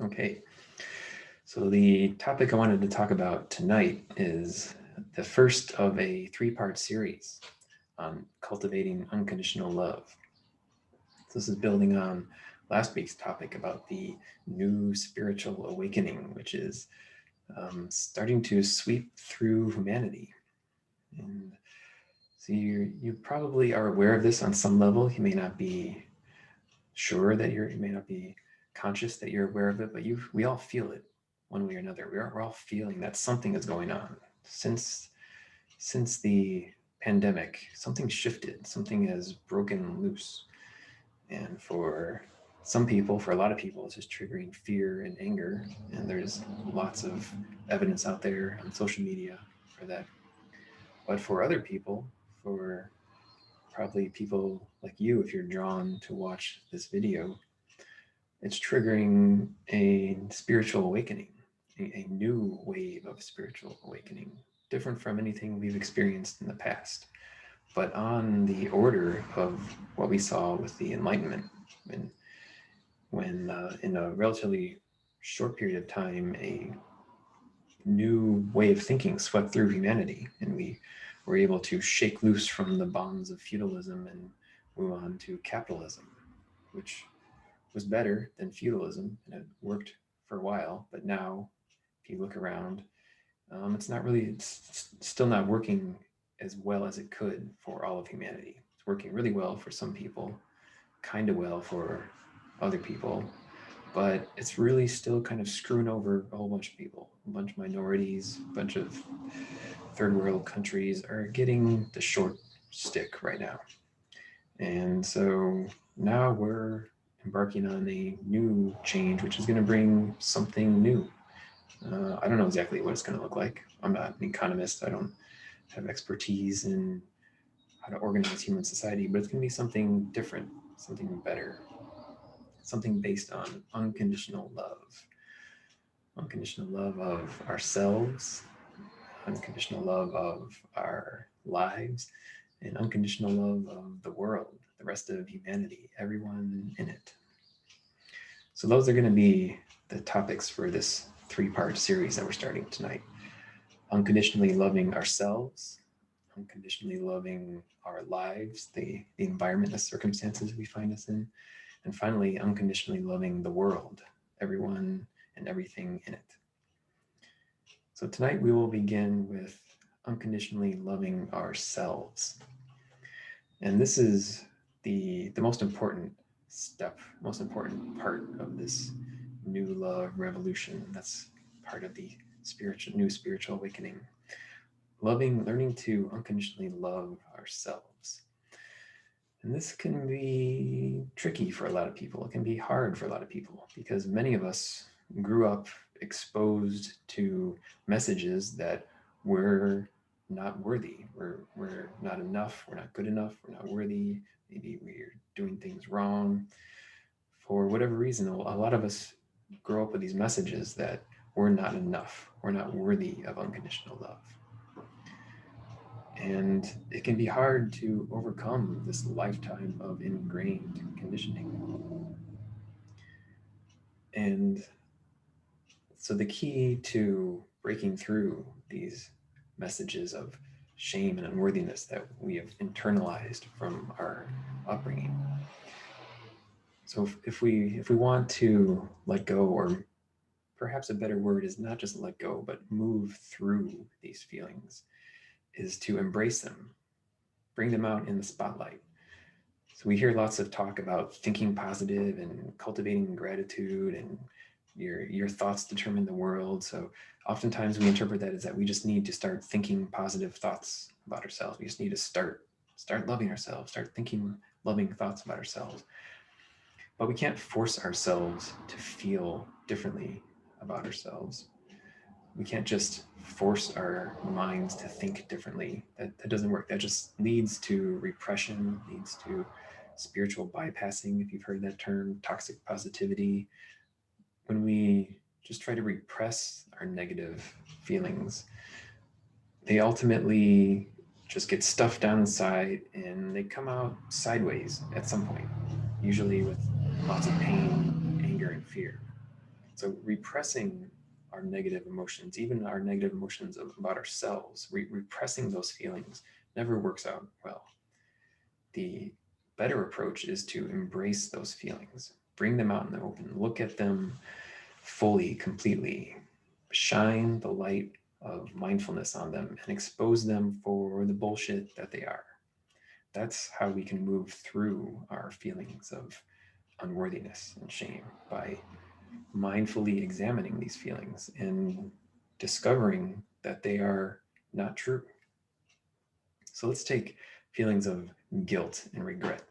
Okay, so the topic I wanted to talk about tonight is the first of a three-part series on cultivating unconditional love. This is building on last week's topic about the new spiritual awakening, which is starting to sweep through humanity. And so you probably are aware of this on some level. You may not be sure that you may not be conscious that you're aware of it, but we all feel it one way or another. We're all feeling that something is going on. Since the pandemic, something shifted, something has broken loose. And for some people, for a lot of people, it's just triggering fear and anger. And there's lots of evidence out there on social media for that. But for other people, for probably people like you, if you're drawn to watch this video, it's triggering a spiritual awakening, a new wave of spiritual awakening, different from anything we've experienced in the past, but on the order of what we saw with the Enlightenment, when in a relatively short period of time, a new way of thinking swept through humanity, and we were able to shake loose from the bonds of feudalism and move on to capitalism, which was better than feudalism, and it worked for a while. But now, if you look around, it's still not working as well as it could for all of humanity. It's working really well for some people, kind of well for other people, but it's really still kind of screwing over a whole bunch of people. A bunch of minorities, a bunch of third world countries are getting the short stick right now. And so now we're embarking on a new change, which is going to bring something new. I don't know exactly what it's going to look like. I'm not an economist. I don't have expertise in how to organize human society, but it's going to be something different, something better, something based on unconditional love. Unconditional love of ourselves, unconditional love of our lives, and unconditional love of the world, the rest of humanity, everyone in it. So those are going to be the topics for this three-part series that we're starting tonight. Unconditionally loving ourselves, unconditionally loving our lives, the environment, the circumstances we find us in, and finally, unconditionally loving the world, everyone and everything in it. So tonight we will begin with unconditionally loving ourselves. And this is the most important step, most important part of this new love revolution. That's part of the new spiritual awakening. Learning to unconditionally love ourselves. And this can be tricky for a lot of people. It can be hard for a lot of people because many of us grew up exposed to messages that we're not worthy, we're not enough, we're not good enough, we're not worthy, maybe we're doing things wrong. For whatever reason, a lot of us grow up with these messages that we're not enough, we're not worthy of unconditional love. And it can be hard to overcome this lifetime of ingrained conditioning. And so the key to breaking through these messages of shame and unworthiness that we have internalized from our upbringing. So if we want to let go, or perhaps a better word is not just let go, but move through these feelings, is to embrace them, bring them out in the spotlight. So we hear lots of talk about thinking positive and cultivating gratitude, and your thoughts determine the world. So oftentimes we interpret that as that we just need to start thinking positive thoughts about ourselves. We just need to start loving ourselves, start thinking loving thoughts about ourselves. But we can't force ourselves to feel differently about ourselves. We can't just force our minds to think differently. That doesn't work. That just leads to repression, leads to spiritual bypassing, if you've heard that term, toxic positivity. When we just try to repress our negative feelings, they ultimately just get stuffed down inside and they come out sideways at some point, usually with lots of pain, anger, and fear. So repressing our negative emotions, even our negative emotions about ourselves, repressing those feelings never works out well. The better approach is to embrace those feelings, bring them out in the open, look at them fully, completely, shine the light of mindfulness on them and expose them for the bullshit that they are. That's how we can move through our feelings of unworthiness and shame, by mindfully examining these feelings and discovering that they are not true. So let's take feelings of guilt and regret.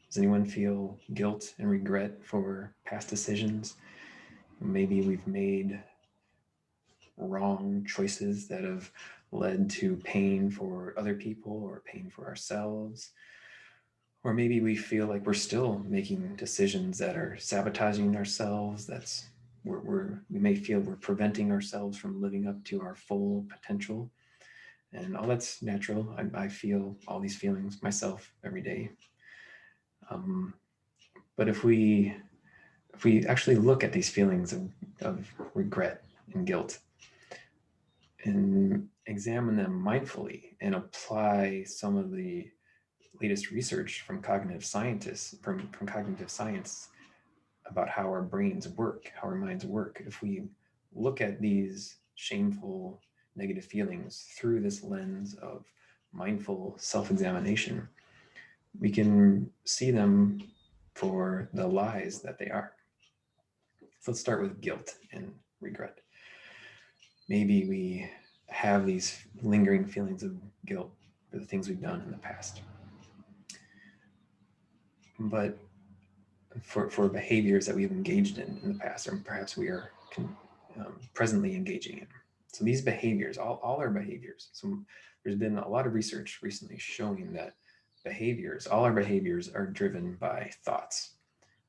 Does anyone feel guilt and regret for past decisions? Maybe we've made wrong choices that have led to pain for other people or pain for ourselves. Or maybe we feel like we're still making decisions that are sabotaging ourselves. We may feel we're preventing ourselves from living up to our full potential. And all that's natural. I feel all these feelings myself every day. But if we actually look at these feelings of regret and guilt and examine them mindfully and apply some of the latest research from cognitive scientists, from cognitive science about how our brains work, how our minds work, if we look at these shameful negative feelings through this lens of mindful self-examination, we can see them for the lies that they are. So let's start with guilt and regret. Maybe we have these lingering feelings of guilt for the things we've done in the past. But for behaviors that we've engaged in the past, or perhaps we are presently engaging in. So these behaviors, all our behaviors, so there's been a lot of research recently showing that all our behaviors are driven by thoughts.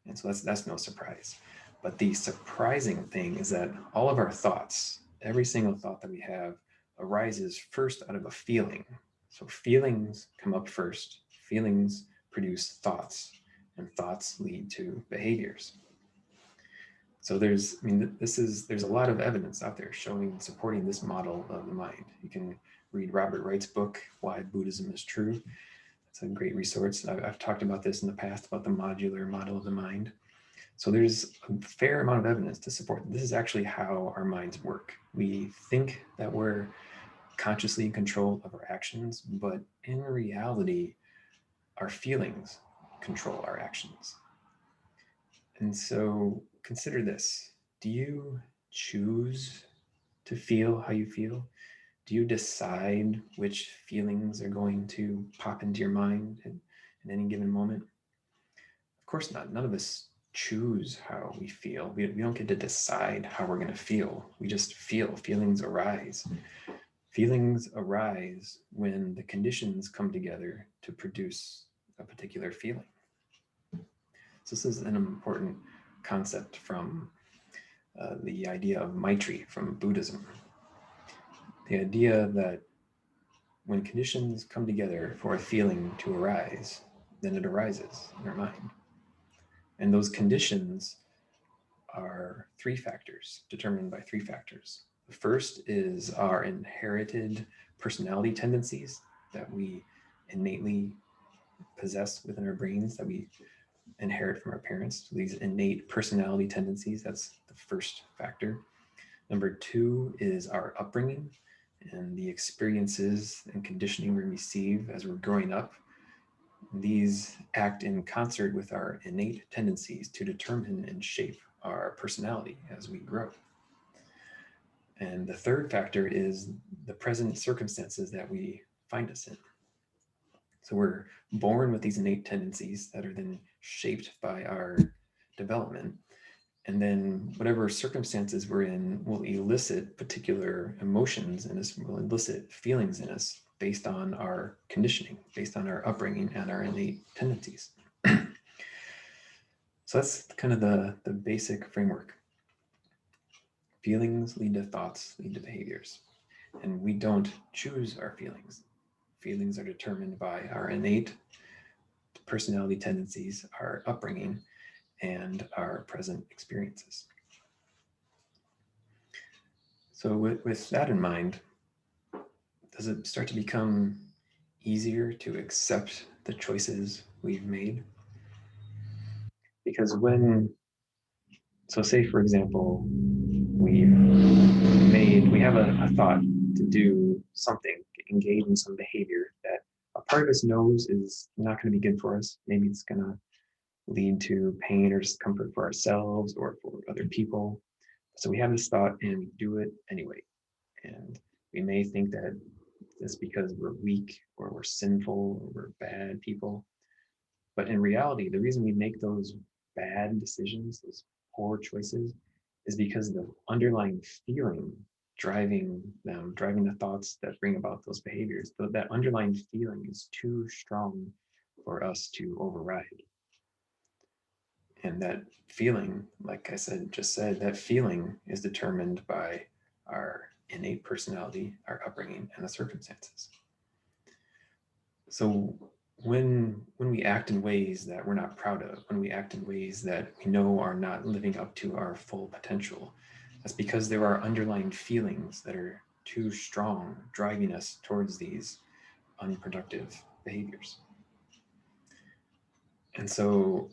And so that's no surprise. But the surprising thing is that all of our thoughts, every single thought that we have, arises first out of a feeling. So feelings come up first. Feelings produce thoughts, and thoughts lead to behaviors. So there's a lot of evidence out there supporting this model of the mind. You can read Robert Wright's book, Why Buddhism is True. It's a great resource. I've talked about this in the past, about the modular model of the mind. So there's a fair amount of evidence to support that this is actually how our minds work. We think that we're consciously in control of our actions, but in reality, our feelings control our actions. And so consider this. Do you choose to feel how you feel? Do you decide which feelings are going to pop into your mind in any given moment? Of course not. None of us choose how we feel. We don't get to decide how we're going to feel. We just feel. Feelings arise. Feelings arise when the conditions come together to produce a particular feeling. So this is an important concept from the idea of Maitri from Buddhism. The idea that when conditions come together for a feeling to arise, then it arises in our mind. And those conditions are determined by three factors. The first is our inherited personality tendencies that we innately possess within our brains, that we inherit from our parents. So these innate personality tendencies, that's the first factor. Number two is our upbringing and the experiences and conditioning we receive as we're growing up. These act in concert with our innate tendencies to determine and shape our personality as we grow. And the third factor is the present circumstances that we find us in. So we're born with these innate tendencies that are then shaped by our development. And then whatever circumstances we're in will elicit particular emotions in us, will elicit feelings in us based on our conditioning, based on our upbringing and our innate tendencies. So that's kind of the basic framework. Feelings lead to thoughts, lead to behaviors. And we don't choose our feelings. Feelings are determined by our innate personality tendencies, our upbringing, and our present experiences. So with that in mind, does it start to become easier to accept the choices we've made? Because so say for example, we have a thought to do something, engage in some behavior that a part of us knows is not going to be good for us. Maybe it's going to lead to pain or discomfort for ourselves or for other people. So we have this thought and we do it anyway. And we may think that it's because we're weak or we're sinful or we're bad people. But in reality, the reason we make those bad decisions, those poor choices, is because the underlying feeling driving them, driving the thoughts that bring about those behaviors, that underlying feeling is too strong for us to override. And that feeling, like I just said, that feeling is determined by our innate personality, our upbringing, and the circumstances. So when we act in ways that we're not proud of, when we act in ways that we know are not living up to our full potential, that's because there are underlying feelings that are too strong, driving us towards these unproductive behaviors. And so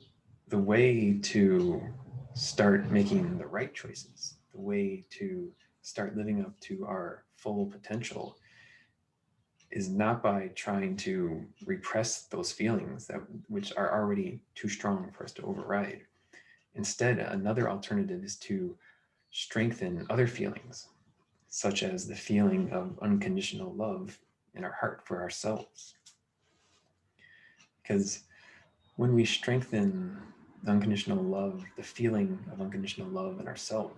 the way to start making the right choices, the way to start living up to our full potential is not by trying to repress those feelings that which are already too strong for us to override. Instead, another alternative is to strengthen other feelings, such as the feeling of unconditional love in our heart for ourselves. Because when we strengthen unconditional love, the feeling of unconditional love in ourselves,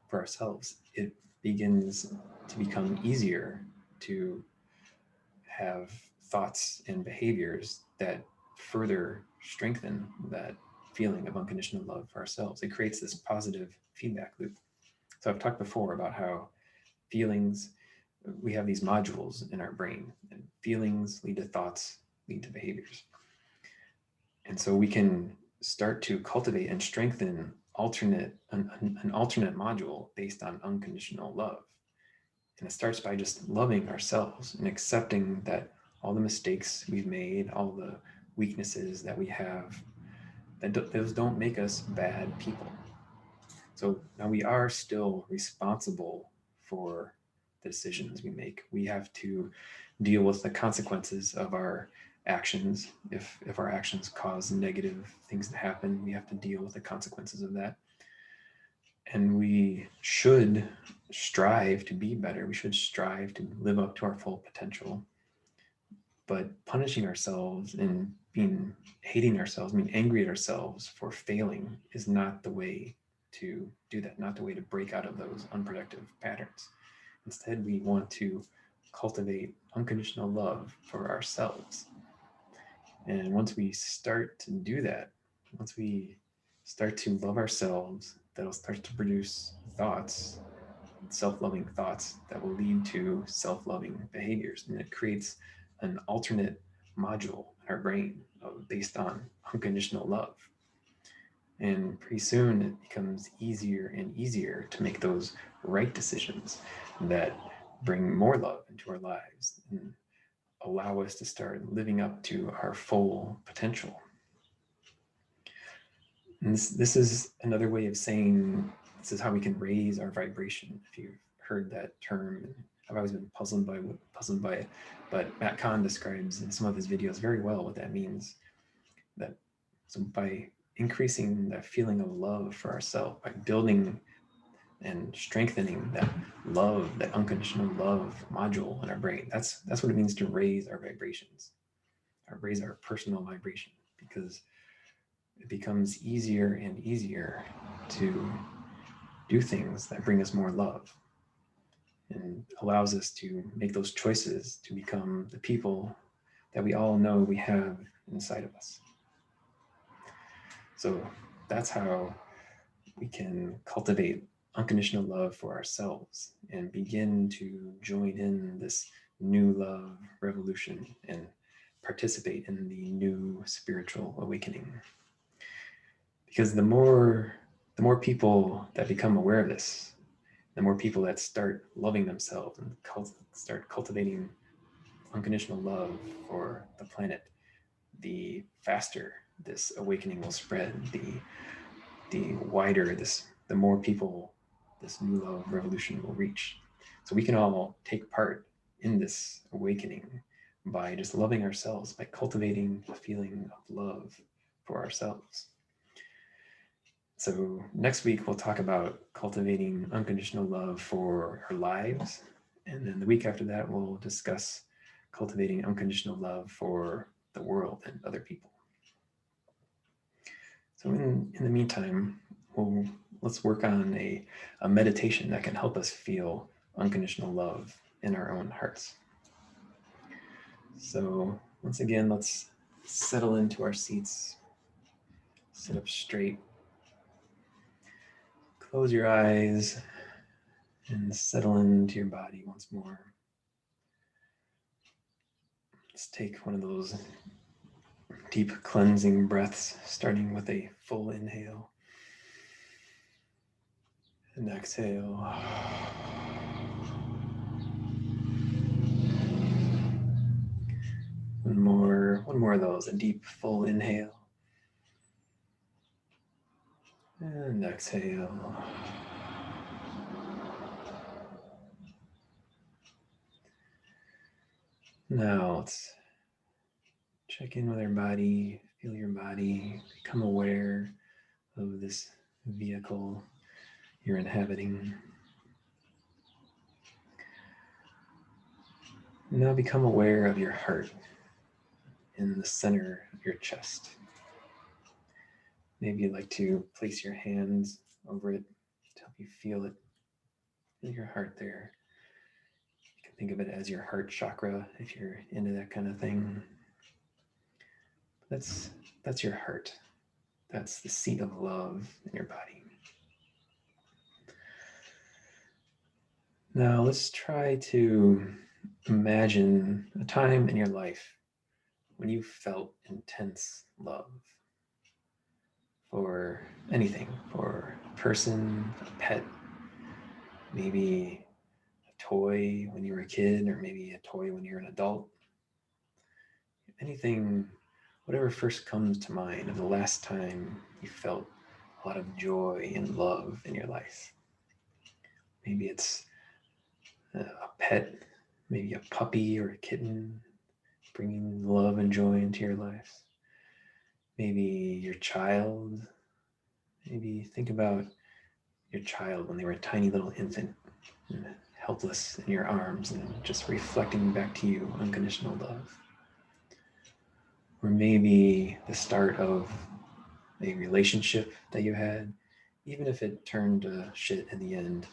for ourselves, it begins to become easier to have thoughts and behaviors that further strengthen that feeling of unconditional love for ourselves. It creates this positive feedback loop. So I've talked before about how feelings, we have these modules in our brain, and feelings lead to thoughts, lead to behaviors. And so we can start to cultivate and strengthen an alternate module based on unconditional love. And it starts by just loving ourselves and accepting that all the mistakes we've made, all the weaknesses that we have, those don't make us bad people. So now we are still responsible for the decisions we make. We have to deal with the consequences of our actions. If our actions cause negative things to happen, we have to deal with the consequences of that. And we should strive to be better. We should strive to live up to our full potential. But punishing ourselves and hating ourselves, being angry at ourselves for failing is not the way to do that, not the way to break out of those unproductive patterns. Instead, we want to cultivate unconditional love for ourselves. And once we start to do that, once we start to love ourselves, that'll start to produce thoughts, self-loving thoughts that will lead to self-loving behaviors. And it creates an alternate module in our brain based on unconditional love. And pretty soon it becomes easier and easier to make those right decisions that bring more love into our lives and allow us to start living up to our full potential. And this is another way of saying this is how we can raise our vibration. If you've heard that term, I've always been puzzled by it, but Matt Kahn describes in some of his videos very well what that means. That so by increasing that feeling of love for ourselves, by building and strengthening that love, that unconditional love module in our brain, that's what it means to raise our vibrations, or raise our personal vibration, because it becomes easier and easier to do things that bring us more love and allows us to make those choices to become the people that we all know we have inside of us. So that's how we can cultivate unconditional love for ourselves and begin to join in this new love revolution and participate in the new spiritual awakening. Because the more people that become aware of this, the more people that start loving themselves and start cultivating unconditional love for the planet, the faster this awakening will spread, the wider the more people this new love revolution will reach. So we can all take part in this awakening by just loving ourselves, by cultivating a feeling of love for ourselves. So next week, we'll talk about cultivating unconditional love for our lives. And then the week after that, we'll discuss cultivating unconditional love for the world and other people. So in the meantime, let's work on a meditation that can help us feel unconditional love in our own hearts. So once again, let's settle into our seats, sit up straight, close your eyes, and settle into your body once more. Let's take one of those deep cleansing breaths, starting with a full inhale and exhale. One more of those, a deep full inhale and exhale. Now let's check in with our body, feel your body, become aware of this vehicle you're inhabiting. Now become aware of your heart in the center of your chest. Maybe you'd like to place your hands over it to help you feel it. Feel your heart there. You can think of it as your heart chakra if you're into that kind of thing. That's your heart. That's the seat of love in your body. Now let's try to imagine a time in your life when you felt intense love for anything, for a person, a pet, maybe a toy when you were a kid, or maybe a toy when you're an adult. Anything, whatever first comes to mind of the last time you felt a lot of joy and love in your life. Maybe it's a pet, maybe a puppy or a kitten, bringing love and joy into your life. Maybe your child. Maybe think about your child when they were a tiny little infant, helpless in your arms and just reflecting back to you unconditional love. Or maybe the start of a relationship that you had, even if it turned to shit in the end.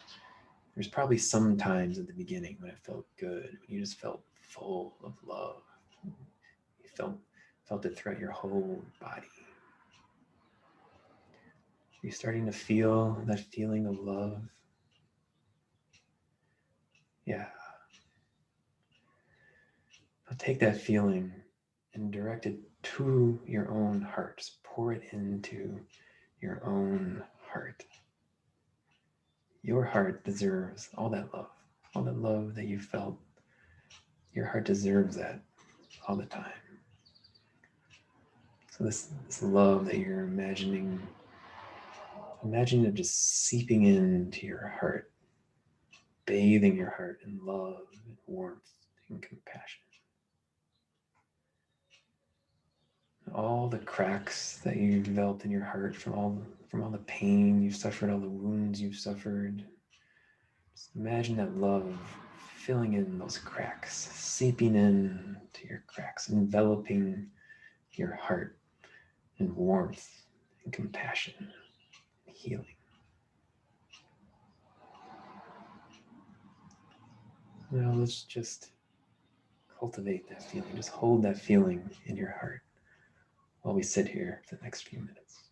There's probably some times at the beginning when it felt good, when you just felt full of love. You felt it throughout your whole body. Are you starting to feel that feeling of love? Yeah. Now take that feeling and direct it to your own heart. Just pour it into your own heart. Your heart deserves all that love that you felt. Your heart deserves that all the time. So this love that you're imagining, imagine it just seeping into your heart, bathing your heart in love and warmth and compassion. All the cracks that you've developed in your heart from all the pain you've suffered, all the wounds you've suffered. Just imagine that love filling in those cracks, seeping in to your cracks, enveloping your heart in warmth and compassion and healing. Now let's just cultivate that feeling. Just hold that feeling in your heart while we sit here for the next few minutes.